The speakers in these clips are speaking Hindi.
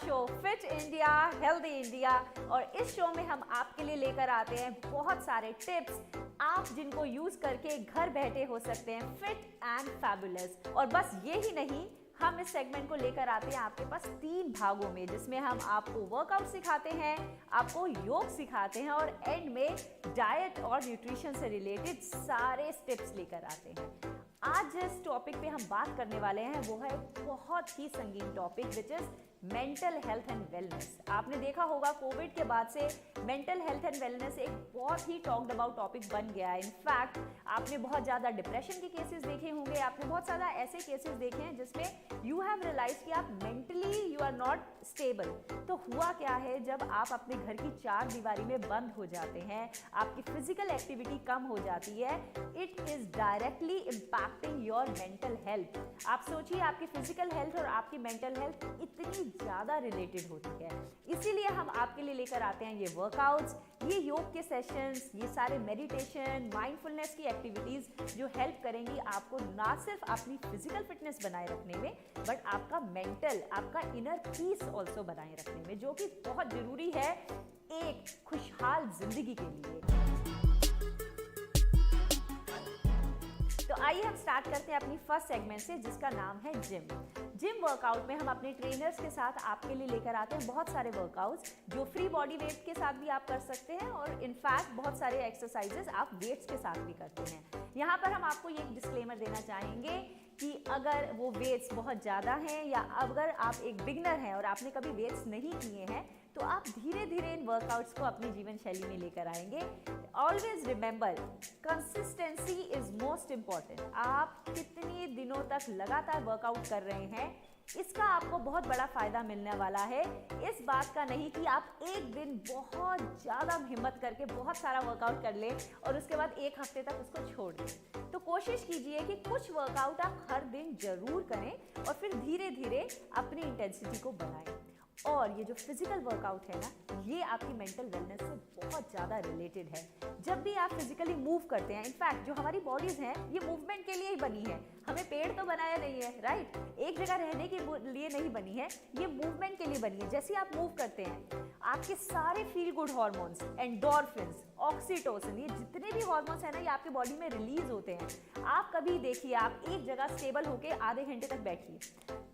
Show fit India healthy India. और इस शो में हम आपके लिए लेकर आते हैं बहुत सारे टिप्स आप जिनको यूज करके घर बैठे हो सकते हैं फिट एंड फैबुलस। और बस ये ही नहीं, हम इस सेगमेंट को लेकर आते हैं आपके पास 3 भागों में, जिसमें हम आपको वर्कआउट सिखाते हैं, आपको योग सिखाते हैं और एंड में डाइट और न्यूट्रिशन से रिलेटेड सारे टिप्स लेकर आते हैं। आज जिस टॉपिक पे हम बात करने वाले हैं वो है बहुत ही संगीन topic, which is mental health and wellness. आपने देखा होगा कोविड के बाद से मेंटल हेल्थ एंड वेलनेस एक बहुत ही टॉक्ड अबाउट टॉपिक बन गया है। इनफैक्ट आपने बहुत ज़्यादा डिप्रेशन के केसेस देखे होंगे, आपने बहुत ज़्यादा ऐसे केसेस देखे हैं जिसमें यू हैव रियलाइज कि आप mentally you are not stable. तो हुआ क्या है, जब आप अपने घर की 4 दीवारी में बंद हो जाते हैं, आपकी फिजिकल एक्टिविटी कम हो जाती है, it is directly impacting your mental health. आप सोचिए, आपकी फिजिकल हेल्थ और आपकी मेंटल हेल्थ इतनी ज़्यादा रिलेटेड होती है। इसीलिए हम आपके लिए लेकर आते हैं ये वर्कआउट्स, ये योग के सेशंस, ये सारे मेडिटेशन, माइंडफुलनेस की एक्टिविटीज़ जो हेल्प करेंगी आपको ना सिर्फ अपनी फिजिकल फिटनेस बनाए रखने में, बट आपका मेंटल, आपका इनर पीस ऑल्सो बनाए रखने में, जो कि बहुत ज़रूरी है एक खुशहाल जिंदगी के लिए। तो आइए हम स्टार्ट करते हैं अपनी फर्स्ट सेगमेंट से, जिसका नाम है जिम। जिम वर्कआउट में हम अपने ट्रेनर्स के साथ आपके लिए लेकर आते हैं बहुत सारे वर्कआउट्स जो फ्री बॉडी वेट के साथ भी आप कर सकते हैं, और इनफैक्ट बहुत सारे एक्सरसाइजेस आप वेट्स के साथ भी करते हैं। यहाँ पर हम आपको ये एक डिस्क्लेमर देना चाहेंगे कि अगर वो वेट्स बहुत ज़्यादा हैं या अगर आप एक बिगनर हैं और आपने कभी वेट्स नहीं किए हैं, तो आप धीरे धीरे इन वर्कआउट्स को अपनी जीवन शैली में लेकर आएंगे। Always remember, consistency is most important. आप कितने दिनों तक लगातार वर्कआउट कर रहे हैं, इसका आपको बहुत बड़ा फायदा मिलने वाला है। इस बात का नहीं कि आप एक दिन बहुत ज़्यादा हिम्मत करके बहुत सारा वर्कआउट कर लें और उसके बाद एक हफ्ते तक उसको छोड़ दें। तो कोशिश कीजिए कि कुछ वर्कआउट आप हर दिन जरूर करें और फिर धीरे धीरे अपनी इंटेंसिटी को बढ़ाएं। और ये जो फिजिकल वर्कआउट है ना, ये आपकी मेंटल वेलनेस से बहुत ज़्यादा रिलेटेड है। जब भी आप फिजिकली मूव करते हैं, इनफैक्ट जो हमारी बॉडीज़ हैं ये मूवमेंट के लिए ही बनी है, हमें पेड़ तो बनाया नहीं है, राइट? एक जगह रहने के लिए नहीं बनी है, ये मूवमेंट के लिए बनी है। जैसे आप मूव करते हैं, आपके सारे feel good hormones, endorphins, oxytocin, ये जितने भी हार्मोन्स हैं ना, ये आपके बॉडी में रिलीज होते हैं। आप कभी देखिए, आप एक जगह स्टेबल होकर आधे घंटे तक बैठिए,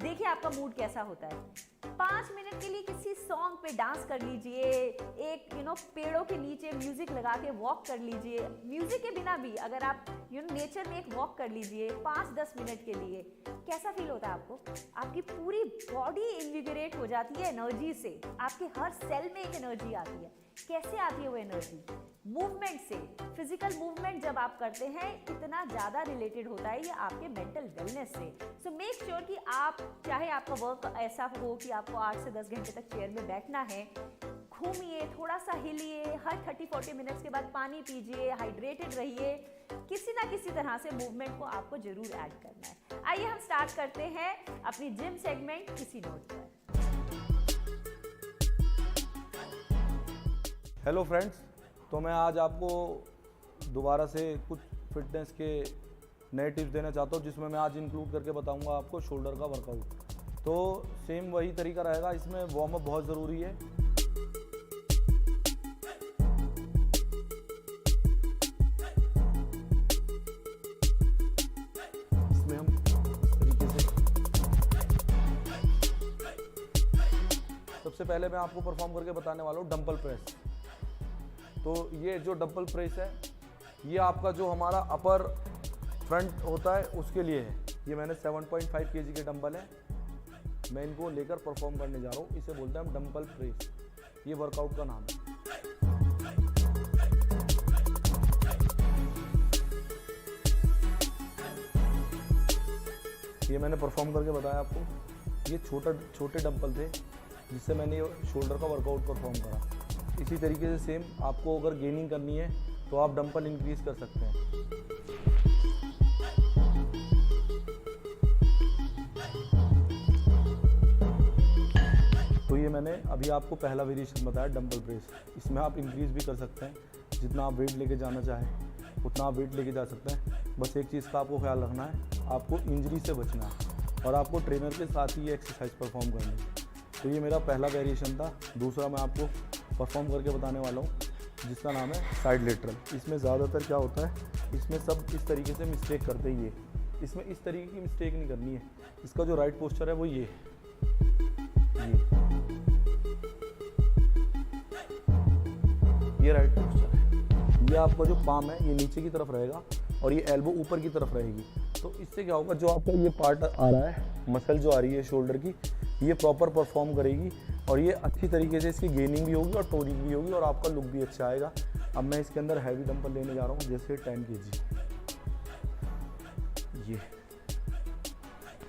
देखिए आपका मूड कैसा होता है। 5 मिनट के लिए किसी सॉन्ग पे डांस कर लीजिए, एक पेड़ों के नीचे म्यूजिक लगा के वॉक कर लीजिए। म्यूजिक के बिना भी अगर आप नेचर में एक वॉक कर लीजिए 5-10 मिनट के लिए, कैसा फील होता है आपको? आपकी पूरी बॉडी इन्विगोरेट हो जाती है एनर्जी से, आपके हर सेल में एक एनर्जी आती है। कैसे आती है वो एनर्जी? मूवमेंट से। फिजिकल मूवमेंट जब आप करते हैं, इतना ज़्यादा रिलेटेड होता है ये आपके मेंटल वेलनेस से। सो मेक श्योर कि आप, चाहे आपका वर्क ऐसा हो कि आपको 8 से 10 घंटे तक चेयर में बैठना है, घूमिए, थोड़ा सा हिलिए, हर 30-40 मिनट्स के बाद पानी पीजिए, हाइड्रेटेड रहिए। किसी ना किसी तरह से मूवमेंट को आपको जरूर ऐड करना है। आइए हम स्टार्ट करते हैं अपनी जिम सेगमेंट किसी नोट पर। हेलो फ्रेंड्स, तो मैं आज आपको दोबारा से कुछ फिटनेस के नए टिप्स देना चाहता हूँ, जिसमें मैं आज इंक्लूड करके बताऊंगा आपको शोल्डर का वर्कआउट। तो सेम वही तरीका रहेगा, इसमें वार्म अप बहुत ज़रूरी है। इसमें हम इस तरीके से सबसे पहले मैं आपको परफॉर्म करके बताने वाला हूँ डंबल प्रेस। तो ये जो डंबल प्रेस है, ये आपका जो हमारा अपर फ्रंट होता है उसके लिए है। ये मैंने 7.5 kg के डंबल है, मैं इनको लेकर परफॉर्म करने जा रहा हूँ। इसे बोलते हैं हम डंबल प्रेस, ये वर्कआउट का नाम है। ये मैंने परफॉर्म करके बताया आपको। ये छोटे डंबल थे जिससे मैंने शोल्डर का वर्कआउट परफॉर्म करा। इसी तरीके से सेम आपको अगर गेनिंग करनी है तो आप डंबल इंक्रीज कर सकते हैं। तो ये मैंने अभी आपको पहला वेरिएशन बताया डंबल प्रेस। इसमें आप इंक्रीज भी कर सकते हैं, जितना आप वेट लेके जाना चाहें उतना आप वेट लेके जा सकते हैं। बस एक चीज़ का आपको ख्याल रखना है, आपको इंजरी से बचना है और आपको ट्रेनर के साथ ही ये एक्सरसाइज परफॉर्म करनी है। तो ये मेरा पहला वेरिएशन था। दूसरा मैं आपको परफॉर्म करके बताने वाला हूँ जिसका नाम है साइड लेटरल। इसमें ज़्यादातर क्या होता है, इसमें सब इस तरीके से मिस्टेक करते ही है। इसमें इस तरीके की मिस्टेक नहीं करनी है। इसका जो राइट पोस्चर है वो ये राइट पोस्चर है। ये आपका जो पाम है ये नीचे की तरफ रहेगा और ये एल्बो ऊपर की तरफ रहेगी। तो इससे क्या होगा, जो आपका ये पार्ट आ रहा है, मसल जो आ रही है शोल्डर की, ये प्रॉपर परफॉर्म करेगी और ये अच्छी तरीके से इसकी गेनिंग भी होगी और टोनिंग भी होगी और आपका लुक भी अच्छा आएगा। अब मैं इसके अंदर हैवी डंपल लेने जा रहा हूँ, जैसे 10 kg।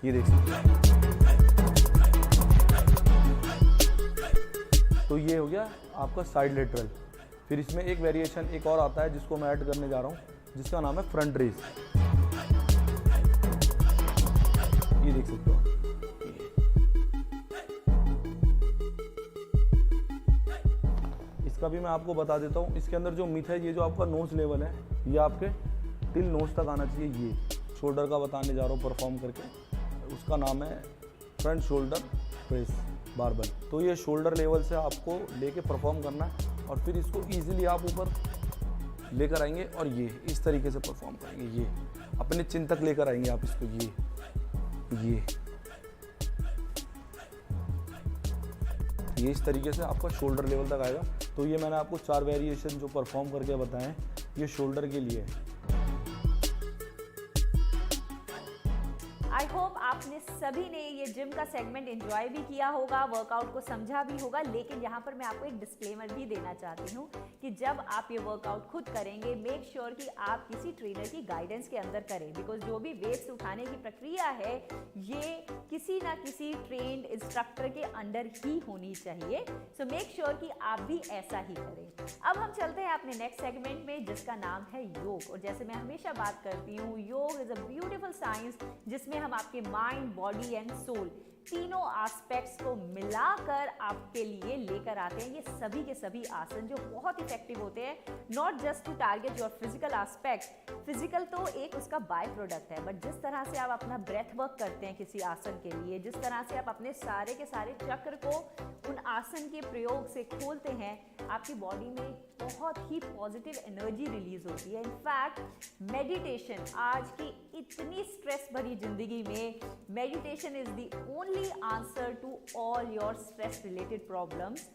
ये देख सकते हैं। तो ये हो गया आपका साइड लेटरल। फिर इसमें एक वेरिएशन एक और आता है जिसको मैं ऐड करने जा रहा हूँ, जिसका नाम है फ्रंट रेज। ये देख सकते हो। इसका भी मैं आपको बता देता हूँ। इसके अंदर जो मिथ है, ये जो आपका नोज लेवल है ये आपके टिल नोज तक आना चाहिए। ये शोल्डर का बताने जा रहा हूँ परफॉर्म करके। उसका नाम है फ्रंट शोल्डर प्रेस बारबल। तो ये शोल्डर लेवल से आपको लेके परफॉर्म करना है और फिर इसको इजीली आप ऊपर लेकर आएंगे और ये इस तरीके से परफॉर्म करेंगे। ये अपने चिन तक लेकर आएंगे आप इसको। ये इस तरीके से आपका शोल्डर लेवल तक आएगा। तो ये मैंने आपको 4 वेरिएशन जो परफॉर्म करके बताए हैं, ये शोल्डर के लिए है। आई होप आपने सभी ने ये जिम का सेगमेंट एंजॉय भी किया होगा, वर्कआउट को समझा भी होगा। लेकिन यहाँ पर मैं आपको एक डिस्क्लेमर भी देना चाहती हूँ कि जब आप ये वर्कआउट खुद करेंगे, मेक श्योर कि आप किसी ट्रेनर की गाइडेंस के अंदर करें, बिकॉज जो भी वेट्स उठाने की प्रक्रिया है ये किसी ना किसी ट्रेन्ड इंस्ट्रक्टर के अंडर ही होनी चाहिए। सो मेक श्योर कि आप भी ऐसा ही करें। अब हम चलते हैं अपने नेक्स्ट सेगमेंट में, जिसका नाम है योग। और जैसे मैं हमेशा बात करती हूँ, योग इज अ ब्यूटीफुल साइंस जिसमें हम आपके माइंड, बॉडी एंड सोल तीनों एस्पेक्ट्स को मिलाकर आपके लिए लेकर आते हैं ये सभी के सभी आसन, जो बहुत इफेक्टिव होते हैं, not just to target your physical aspect. Physical तो एक उसका बाय प्रोडक्ट है, बट जिस तरह से आप अपना ब्रेथ वर्क करते हैं किसी आसन के लिए, जिस तरह से आप अपने सारे के सारे चक्र को उन आसन के प्रयोग से खोलते हैं, आपकी बॉडी में बहुत ही पॉजिटिव एनर्जी रिलीज होती है। इनफैक्ट मेडिटेशन आज की इतनी स्ट्रेस भरी जिंदगी में meditation is the only answer to all your stress related problems.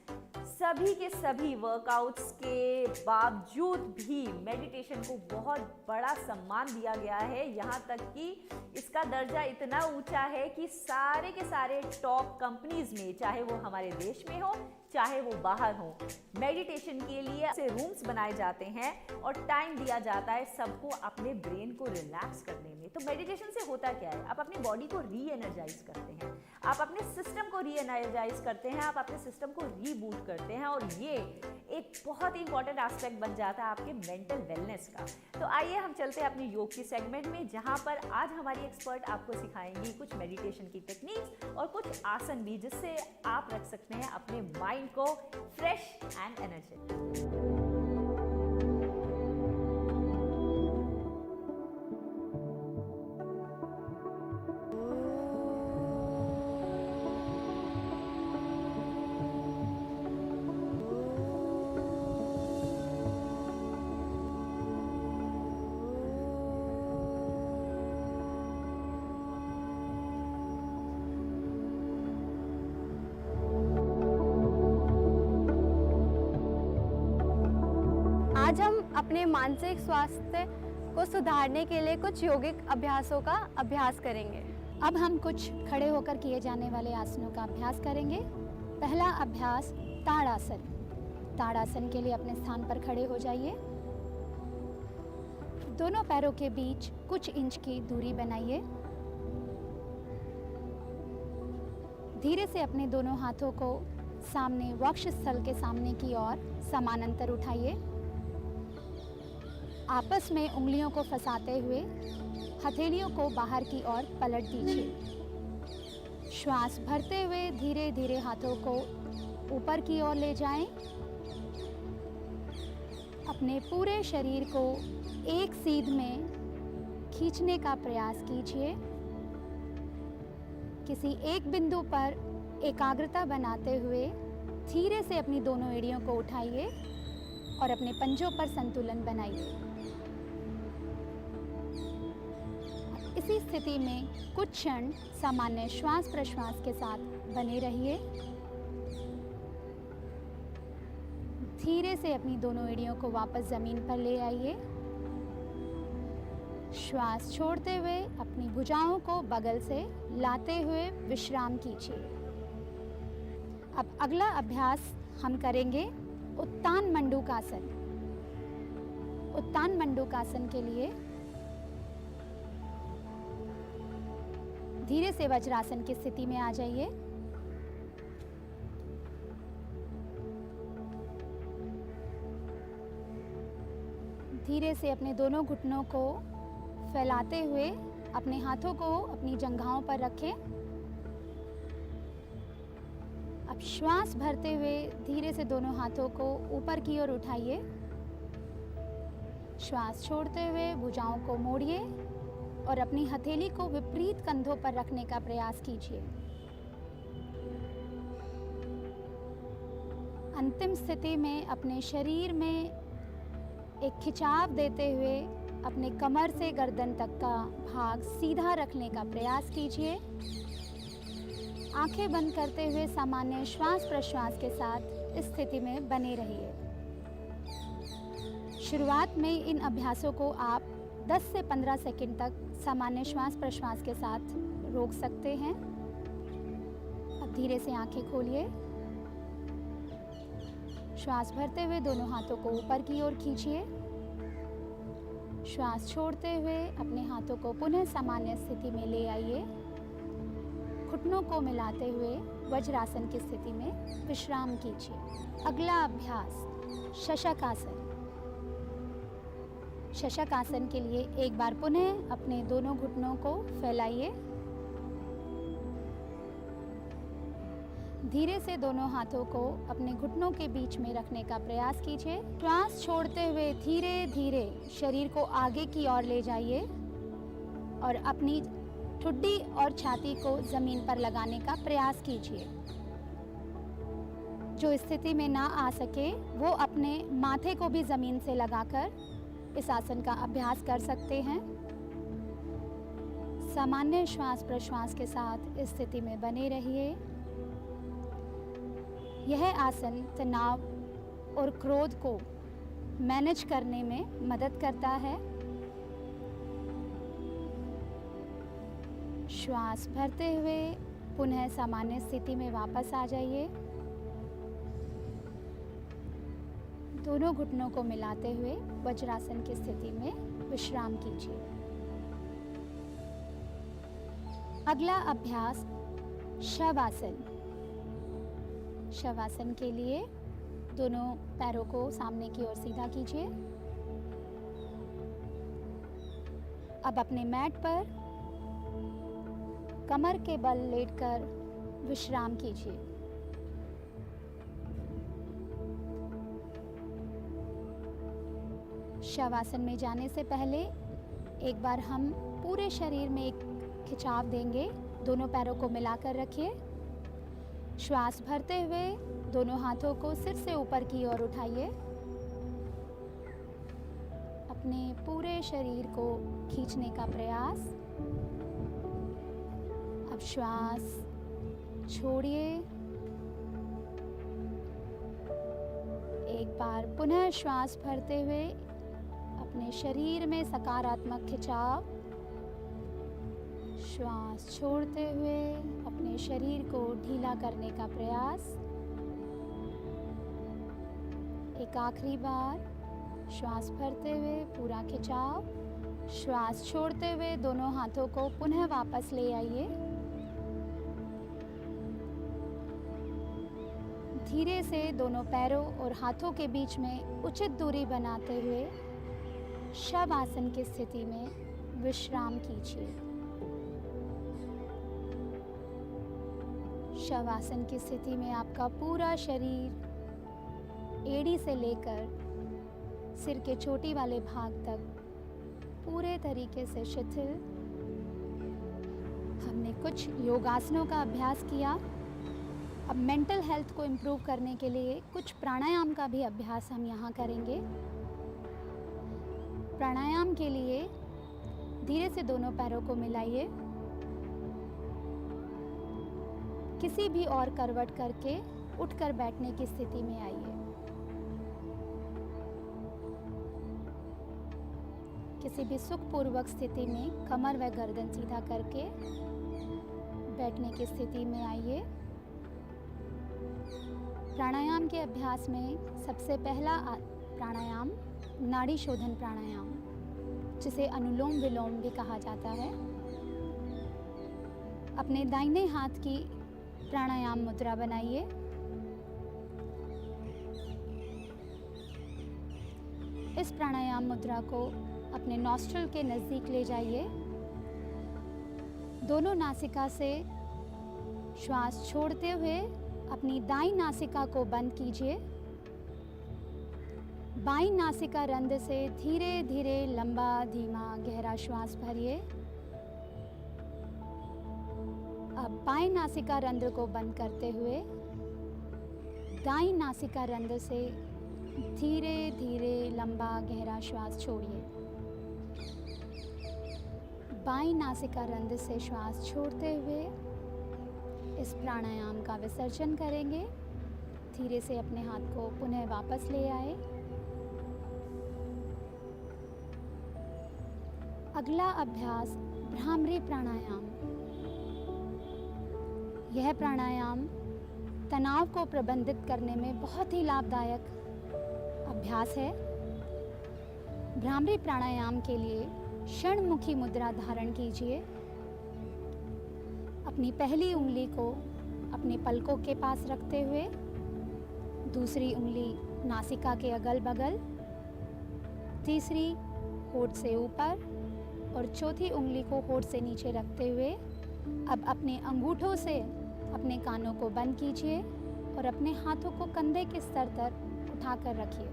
सभी के सभी वर्कआउट्स के बावजूद भी मेडिटेशन को बहुत बड़ा सम्मान दिया गया है, यहाँ तक कि इसका दर्जा इतना ऊंचा है कि सारे के सारे टॉप कंपनीज में, चाहे वो हमारे देश में हो चाहे वो बाहर हो, मेडिटेशन के लिए ऐसे रूम्स बनाए जाते हैं और टाइम दिया जाता है सबको अपने ब्रेन को रिलैक्स करने में। तो मेडिटेशन से होता क्या है, आप अपनी बॉडी को री एनर्जाइज करते हैं, आप अपने सिस्टम को री एनर्जाइज करते हैं, आप अपने सिस्टम को रीबूट करते हैं और ये एक बहुत ही इंपॉर्टेंट एस्पेक्ट बन जाता है आपके मेंटल वेलनेस का। तो आइए हम चलते हैं अपने योग की सेगमेंट में, जहां पर आज हमारी एक्सपर्ट आपको सिखाएंगी कुछ मेडिटेशन की टेक्निक्स और कुछ आसन भी, जिससे आप रख सकते हैं अपने माइंड को फ्रेश एंड एनर्जेटिक। आज हम अपने मानसिक स्वास्थ्य को सुधारने के लिए कुछ योगिक अभ्यासों का अभ्यास करेंगे। अब हम कुछ खड़े होकर किए जाने वाले आसनों का अभ्यास करेंगे। पहला अभ्यास ताड़ासन। ताड़ासन के लिए अपने स्थान पर खड़े हो जाइए। दोनों पैरों के बीच कुछ इंच की दूरी बनाइए। धीरे से अपने दोनों हाथों को सामने वक्ष स्थल के सामने की ओर समानांतर उठाइए। आपस में उंगलियों को फंसाते हुए हथेलियों को बाहर की ओर पलट दीजिए। श्वास भरते हुए धीरे धीरे हाथों को ऊपर की ओर ले जाएं। अपने पूरे शरीर को एक सीध में खींचने का प्रयास कीजिए। किसी एक बिंदु पर एकाग्रता बनाते हुए धीरे से अपनी दोनों एड़ियों को उठाइए और अपने पंजों पर संतुलन बनाइए। इसी स्थिति में कुछ क्षण सामान्य श्वास प्रश्वास के साथ बने रहिए। धीरे से अपनी दोनों एड़ियों को वापस जमीन पर ले आइए। श्वास छोड़ते हुए अपनी भुजाओं को बगल से लाते हुए विश्राम कीजिए। अब अगला अभ्यास हम करेंगे उत्तान मंडूकासन। उत्तान मंडूकासन के लिए धीरे से वज्रासन की स्थिति में आ जाइए। धीरे से अपने दोनों घुटनों को फैलाते हुए अपने हाथों को अपनी जंघाओं पर रखें। अब श्वास भरते हुए धीरे से दोनों हाथों को ऊपर की ओर उठाइए। श्वास छोड़ते हुए भुजाओं को मोड़िए और अपनी हथेली को विपरीत कंधों पर रखने का प्रयास कीजिए। अंतिम स्थिति में अपने शरीर में एक खिंचाव देते हुए अपने कमर से गर्दन तक का भाग सीधा रखने का प्रयास कीजिए। आंखें बंद करते हुए सामान्य श्वास प्रश्वास के साथ इस स्थिति में बने रहिए। शुरुआत में इन अभ्यासों को आप 10 से 15 सेकंड तक सामान्य श्वास प्रश्वास के साथ रोक सकते हैं। अब धीरे से आंखें खोलिए। श्वास भरते हुए दोनों हाथों को ऊपर की ओर खींचिए। श्वास छोड़ते हुए अपने हाथों को पुनः सामान्य स्थिति में ले आइए। घुटनों को मिलाते हुए वज्रासन की स्थिति में विश्राम कीजिए। अगला अभ्यास शशकासन। शशकासन के लिए एक बार पुनः अपने दोनों घुटनों को फैलाइए। धीरे से दोनों हाथों को अपने घुटनों के बीच में रखने का प्रयास कीजिए। श्वास छोड़ते हुए धीरे धीरे शरीर को आगे की ओर ले जाइए और अपनी ठुड्डी और छाती को जमीन पर लगाने का प्रयास कीजिए। जो स्थिति में ना आ सके वो अपने माथे को भी जमीन से लगाकर इस आसन का अभ्यास कर सकते हैं। सामान्य श्वास प्रश्वास के साथ इस स्थिति में बने रहिए। यह आसन तनाव और क्रोध को मैनेज करने में मदद करता है। श्वास भरते हुए पुनः सामान्य स्थिति में वापस आ जाइए। दोनों घुटनों को मिलाते हुए वज्रासन की स्थिति में विश्राम कीजिए। अगला अभ्यास शवासन। शवासन के लिए दोनों पैरों को सामने की ओर सीधा कीजिए। अब अपने मैट पर कमर के बल लेटकर विश्राम कीजिए। शवासन में जाने से पहले एक बार हम पूरे शरीर में एक खिंचाव देंगे। दोनों पैरों को मिलाकर रखिए। श्वास भरते हुए दोनों हाथों को सिर से ऊपर की ओर उठाइए। अपने पूरे शरीर को खींचने का प्रयास। अब श्वास छोड़िए। एक बार पुनः श्वास भरते हुए अपने शरीर में सकारात्मक खिंचाव। श्वास छोड़ते हुए अपने शरीर को ढीला करने का प्रयास। एक आखिरी बार श्वास भरते हुए पूरा खिंचाव। श्वास छोड़ते हुए दोनों हाथों को पुनः वापस ले आइए। धीरे से दोनों पैरों और हाथों के बीच में उचित दूरी बनाते हुए शवासन की स्थिति में विश्राम कीजिए। शवासन की स्थिति में आपका पूरा शरीर एड़ी से लेकर सिर के चोटी वाले भाग तक पूरे तरीके से शिथिल। हमने कुछ योगासनों का अभ्यास किया। अब मेंटल हेल्थ को इम्प्रूव करने के लिए कुछ प्राणायाम का भी अभ्यास हम यहाँ करेंगे। प्राणायाम के लिए धीरे से दोनों पैरों को मिलाइए, किसी भी और करवट करके उठकर बैठने की स्थिति में आइए। किसी भी सुखपूर्वक स्थिति में कमर व गर्दन सीधा करके बैठने की स्थिति में आइए। प्राणायाम के अभ्यास में सबसे पहला प्राणायाम नाड़ी शोधन प्राणायाम, जिसे अनुलोम विलोम भी कहा जाता है। अपने दाहिने हाथ की प्राणायाम मुद्रा बनाइए। इस प्राणायाम मुद्रा को अपने नॉस्ट्रल के नज़दीक ले जाइए। दोनों नासिका से श्वास छोड़ते हुए अपनी दाईं नासिका को बंद कीजिए। बाईं नासिका रंध्र से धीरे धीरे लंबा धीमा गहरा श्वास भरिए। अब बाईं नासिका रंध्र को बंद करते हुए दाईं नासिका रंध्र से धीरे धीरे लंबा गहरा श्वास छोड़िए। बाईं नासिका रंध्र से श्वास छोड़ते हुए इस प्राणायाम का विसर्जन करेंगे। धीरे से अपने हाथ को पुनः वापस ले आए। अगला अभ्यास भ्रामरी प्राणायाम। यह प्राणायाम तनाव को प्रबंधित करने में बहुत ही लाभदायक अभ्यास है। भ्रामरी प्राणायाम के लिए षणमुखी मुद्रा धारण कीजिए। अपनी पहली उंगली को अपने पलकों के पास रखते हुए, दूसरी उंगली नासिका के अगल बगल, तीसरी होठ से ऊपर और चौथी उंगली को होठ से नीचे रखते हुए अब अपने अंगूठों से अपने कानों को बंद कीजिए और अपने हाथों को कंधे के स्तर तक उठाकर रखिए।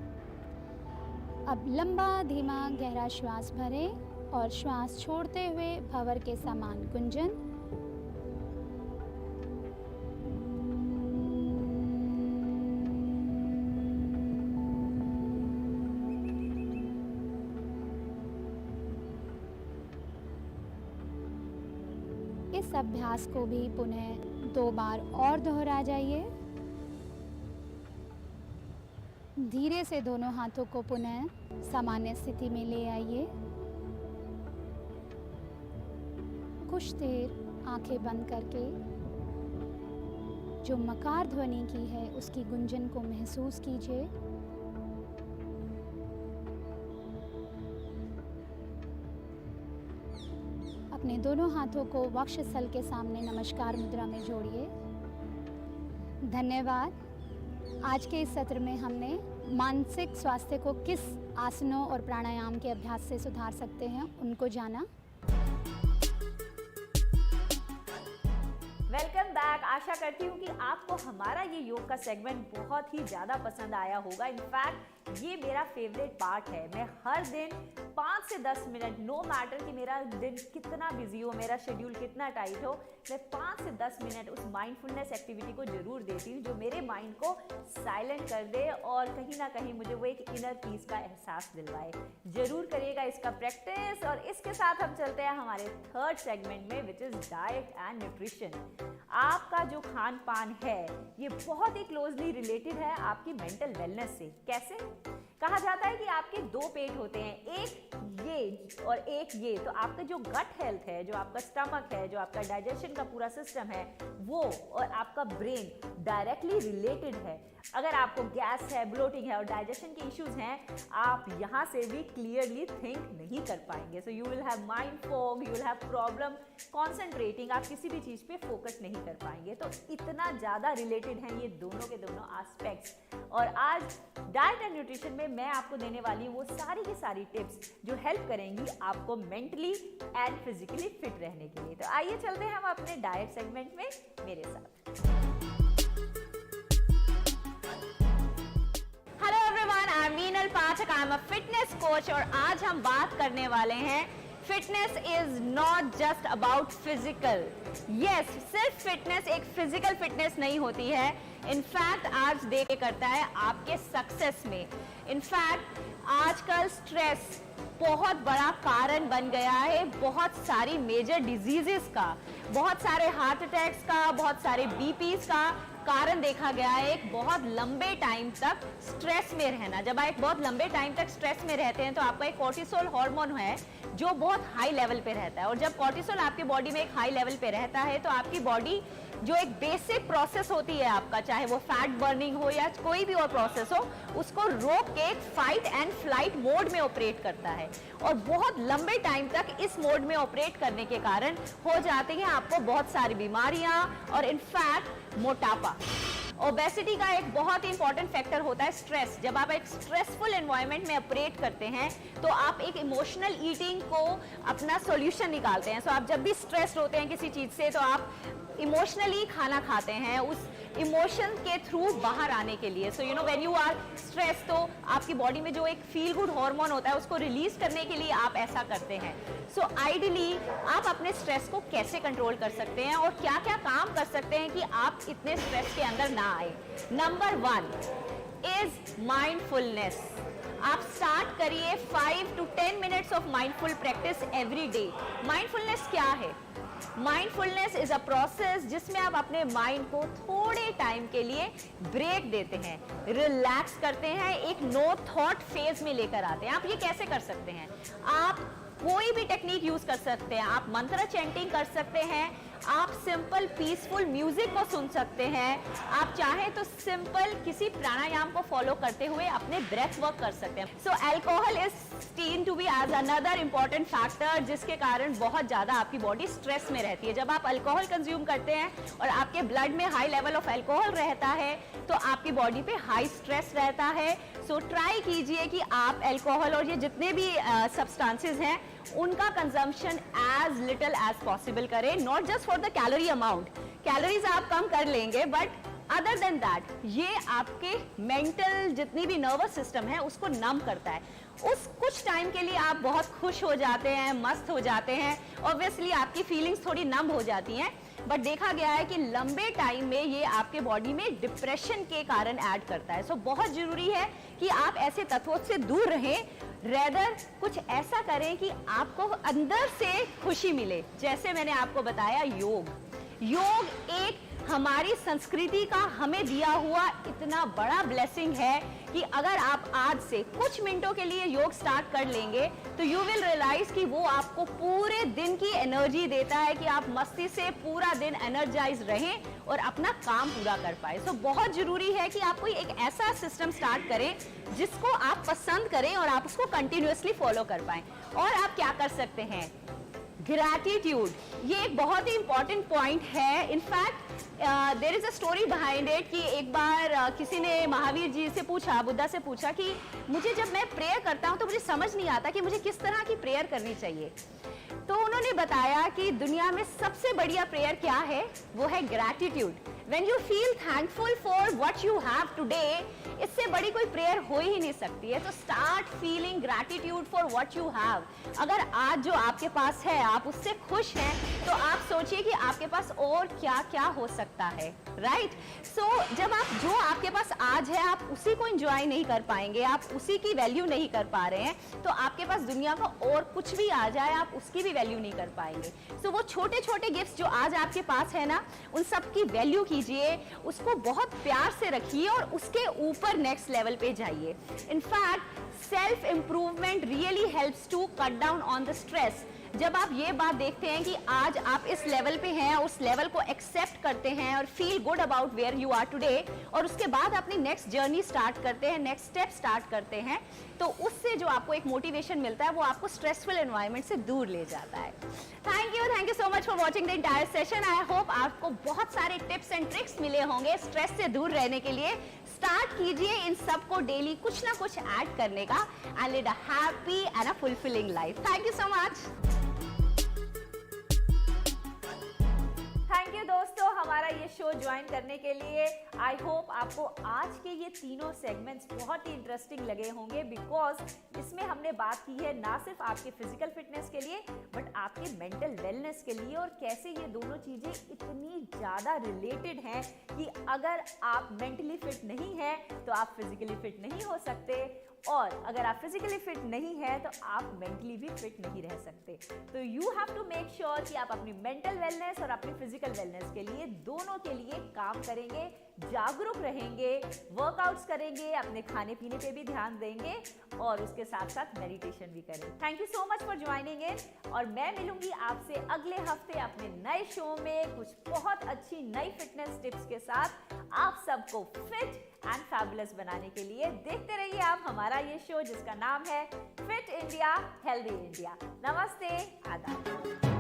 अब लंबा धीमा गहरा श्वास भरें और श्वास छोड़ते हुए भंवर के समान गुंजन। इस अभ्यास को भी पुनः 2 बार और दोहरा जाइए। धीरे से दोनों हाथों को पुनः सामान्य स्थिति में ले आइए। कुछ देर आंखें बंद करके जो मकार ध्वनि की है उसकी गुंजन को महसूस कीजिए। अपने दोनों हाथों को वक्षस्थल के सामने नमस्कार मुद्रा में जोड़िए। धन्यवाद। आज के इस सत्र में हमने मानसिक स्वास्थ्य को किस आसनों और प्राणायाम के अभ्यास से सुधार सकते हैं उनको जाना। Welcome back. आशा करती हूँ कि आपको हमारा ये योग का सेगमेंट बहुत ही ज़्यादा पसंद आया होगा। इनफैक्ट ये मेरा फेवरेट पार्ट है। मैं हर दिन 5 से 10 मिनट, नो मैटर कि मेरा दिन कितना बिजी हो, मेरा शेड्यूल कितना टाइट हो, मैं 5 से 10 मिनट उस माइंडफुलनेस एक्टिविटी को जरूर देती हूँ जो मेरे माइंड को साइलेंट कर दे और कहीं ना कहीं मुझे वो एक इनर पीस का एहसास दिलवाए। जरूर करिएगा इसका प्रैक्टिस। और इसके साथ हम चलते हैं हमारे थर्ड सेगमेंट में, which is diet and nutrition. आपका जो खान पान है ये बहुत ही क्लोजली रिलेटेड है आपकी मेंटल वेलनेस से। कैसे? कहा जाता है कि आपके 2 पेट होते हैं, एक ये और एक ये। तो आपका जो गट हेल्थ है, जो आपका स्टमक है, जो आपका डाइजेशन का पूरा सिस्टम है, वो और आपका ब्रेन डायरेक्टली रिलेटेड है। अगर आपको गैस है, ब्लोटिंग है और डाइजेशन के इश्यूज हैं, आप यहाँ से भी क्लियरली थिंक नहीं कर पाएंगे। So you will have mind fog, you will have problem concentrating, आप किसी भी चीज़ पे फोकस नहीं कर पाएंगे। तो इतना ज़्यादा रिलेटेड हैं ये दोनों के दोनों एस्पेक्ट्स। और आज डाइट एंड न्यूट्रिशन में मैं आपको देने वाली हूँ वो सारी की सारी टिप्स जो हेल्प करेंगी आपको मेंटली एंड फिजिकली फिट रहने के लिए। तो आइए चलते हैं हम अपने डाइट सेगमेंट में मेरे साथ। Hello everyone, I am Meenal Pathak, I am a fitness coach और आज हम बात करने वाले हैं fitness is not just about physical. Yes, सिर्फ फिटनेस एक फिजिकल फिटनेस नहीं होती है। इनफैक्ट आज देख करता है आपके सक्सेस में। इनफैक्ट आजकल स्ट्रेस बहुत बड़ा कारण बन गया है बहुत सारी मेजर डिजीजेस का, बहुत सारे हार्ट अटैक्स का, बहुत सारे बीपीज का कारण देखा गया है। एक बहुत लंबे टाइम तक स्ट्रेस में रहना, जब आप एक बहुत लंबे टाइम तक स्ट्रेस में रहते हैं तो आपका एक कोर्टिसोल हार्मोन है जो बहुत हाई लेवल पे रहता है, और जब कोर्टिसोल आपके बॉडी में एक हाई लेवल पे रहता है तो आपकी बॉडी जो एक बेसिक प्रोसेस होती है आपका, चाहे वो फैट बर्निंग हो या कोई भी और प्रोसेस हो, उसको रोक के एक फाइट एंड फ्लाइट मोड में ऑपरेट करता है। और बहुत लंबे टाइम तक इस मोड में ऑपरेट करने के कारण हो जाती हैं आपको बहुत सारी बीमारियां और इनफैक्ट मोटापा। ओबेसिटी का एक बहुत ही इंपॉर्टेंट फैक्टर होता है स्ट्रेस। जब आप एक स्ट्रेसफुल एनवायरनमेंट में ऑपरेट करते हैं तो आप एक इमोशनल ईटिंग को अपना सॉल्यूशन निकालते हैं। सो आप जब भी स्ट्रेस होते हैं किसी चीज से तो आप इमोशनली खाना खाते हैं उस इमोशन के थ्रू बाहर आने के लिए। So you know when you are stress तो आपकी बॉडी में जो एक फील गुड हार्मोन होता है उसको रिलीज करने के लिए आप ऐसा करते हैं। सो आइडियली आप अपने स्ट्रेस को कैसे कंट्रोल कर सकते हैं और क्या क्या काम कर सकते हैं कि आप इतने स्ट्रेस के अंदर ना आए। Number 1 is mindfulness. आप स्टार्ट करिए 5 to 10 minutes of mindful practice every day. Mindfulness क्या है? माइंडफुलनेस इज अ प्रोसेस जिसमें आप अपने माइंड को थोड़े टाइम के लिए ब्रेक देते हैं, रिलैक्स करते हैं, एक नो थॉट फेज में लेकर आते हैं। आप ये कैसे कर सकते हैं? आप कोई भी टेक्निक यूज कर सकते हैं। आप मंत्र चैंटिंग कर सकते हैं, आप सिंपल पीसफुल म्यूजिक को सुन सकते हैं, आप चाहें तो सिंपल किसी प्राणायाम को फॉलो करते हुए अपने ब्रेथ वर्क कर सकते हैं। So alcohol is seen to be as another important factor जिसके कारण बहुत ज्यादा आपकी बॉडी स्ट्रेस में रहती है। जब आप अल्कोहल कंज्यूम करते हैं और आपके ब्लड में हाई लेवल ऑफ अल्कोहल रहता है तो आपकी बॉडी पे हाई स्ट्रेस रहता है। सो ट्राई कीजिए कि आप अल्कोहल और ये जितने भी सब्सटेंसेस हैं उनका consumption as little as possible करें, not just for the calorie amount. Calories आप कम कर लेंगे बट अदर देन दैट ये आपके मेंटल जितनी भी नर्वस सिस्टम है उसको नम करता है। उस कुछ टाइम के लिए आप बहुत खुश हो जाते हैं, मस्त हो जाते हैं, ऑब्वियसली आपकी फीलिंग्स थोड़ी नम हो जाती हैं, बट देखा गया है कि लंबे टाइम में ये आपके बॉडी में डिप्रेशन के कारण ऐड करता है। सो बहुत जरूरी है कि आप ऐसे तत्वों से दूर रहें, रेदर कुछ ऐसा करें कि आपको अंदर से खुशी मिले। जैसे मैंने आपको बताया योग एक हमारी संस्कृति का हमें दिया हुआ इतना बड़ा ब्लेसिंग है कि अगर आप आज से कुछ मिनटों के लिए योग स्टार्ट कर लेंगे तो यू विल रियलाइज कि वो आपको पूरे दिन की एनर्जी देता है कि आप मस्ती से पूरा दिन एनर्जाइज रहें और अपना काम पूरा कर पाए। सो बहुत जरूरी है कि आप कोई एक ऐसा सिस्टम स्टार्ट करें जिसको आप पसंद करें और आप उसको कंटिन्यूअसली फॉलो कर पाएं। और आप क्या कर सकते हैं? ग्रैटिट्यूड, ये एक बहुत ही इंपॉर्टेंट पॉइंट है। In fact there is a story behind it कि एक बार किसी ने महावीर जी से पूछा, बुद्धा से पूछा कि मुझे जब मैं प्रेयर करता हूं तो मुझे समझ नहीं आता कि मुझे किस तरह की प्रेयर करनी चाहिए। तो उन्होंने बताया कि दुनिया में सबसे बढ़िया प्रेयर क्या है? वो है gratitude. When you feel thankful for what you have today, इससे बड़ी कोई प्रेयर हो ही नहीं सकती है। तो start feeling gratitude for what you have. अगर आज जो आपके पास है आप उससे खुश हैं तो आप सोचिए कि आपके पास और क्या क्या हो सकता है, राइट? सो जब आप जो आपके पास आज है आप उसी को एंजॉय नहीं कर पाएंगे, आप उसी की वैल्यू नहीं कर पा रहे हैं, तो आपके पास दुनिया का और कुछ भी आ जाए आप उसकी भी वैल्यू नहीं कर पाएंगे। सो वो छोटे छोटे गिफ्ट्स जो आज आपके पास है ना, उन सब की वैल्यू कीजिए, उसको बहुत प्यार से रखिए और उसके ऊपर नेक्स्ट लेवल पे जाइए। In fact self improvement really helps to cut down on the stress. जब आप ये बात देखते हैं कि आज आप इस लेवल पे हैं, उस लेवल को एक्सेप्ट करते हैं और feel good about where you are today, और उसके बाद अपनी नेक्स्ट जर्नी स्टार्ट करते हैं, नेक्स्ट स्टेप स्टार्ट करते हैं, तो उससे जो आपको एक मोटिवेशन मिलता है वो आपको स्ट्रेसफुल एनवायरनमेंट से दूर ले जाता है। Thank you so much for watching the entire session. I hope आपको बहुत सारे टिप्स एंड ट्रिक्स मिले होंगे स्ट्रेस से दूर रहने के लिए। स्टार्ट कीजिए इन सब को डेली कुछ ना कुछ ऐड करने का and lead a happy and a fulfilling life. Thank you so much. Thank you दोस्तों, हमारा हमारा ये शो ज्वाइन करने के लिए। आई होप आपको आज के ये तीनों सेगमेंट्स बहुत ही इंटरेस्टिंग लगे होंगे, बिकॉज इसमें हमने बात की है ना सिर्फ आपके फिजिकल फिटनेस के लिए बट आपके मेंटल वेलनेस के लिए, और कैसे ये दोनों चीजें इतनी ज्यादा रिलेटेड हैं कि अगर आप मेंटली फिट नहीं हैं तो आप फिजिकली फिट नहीं हो सकते, और अगर आप फिजिकली फिट नहीं है तो आप मेंटली भी फिट नहीं रह सकते। तो you have to make sure कि आप अपनी मेंटल वेलनेस और अपनी फिजिकल वेलनेस के लिए, दोनों के लिए काम करेंगे, जागरूक रहेंगे, वर्कआउट्स करेंगे, अपने खाने पीने पे भी ध्यान देंगे और उसके साथ साथ मेडिटेशन भी करें। Thank you so much for joining in, और मैं मिलूंगी आपसे अगले हफ्ते अपने नए शो में कुछ बहुत अच्छी नई फिटनेस टिप्स के साथ, आप सबको फिट एंड फैबुलस बनाने के लिए। देखते रहिए आप हमारा ये शो जिसका नाम है फिट इंडिया हेल्दी इंडिया। नमस्ते, आदाब।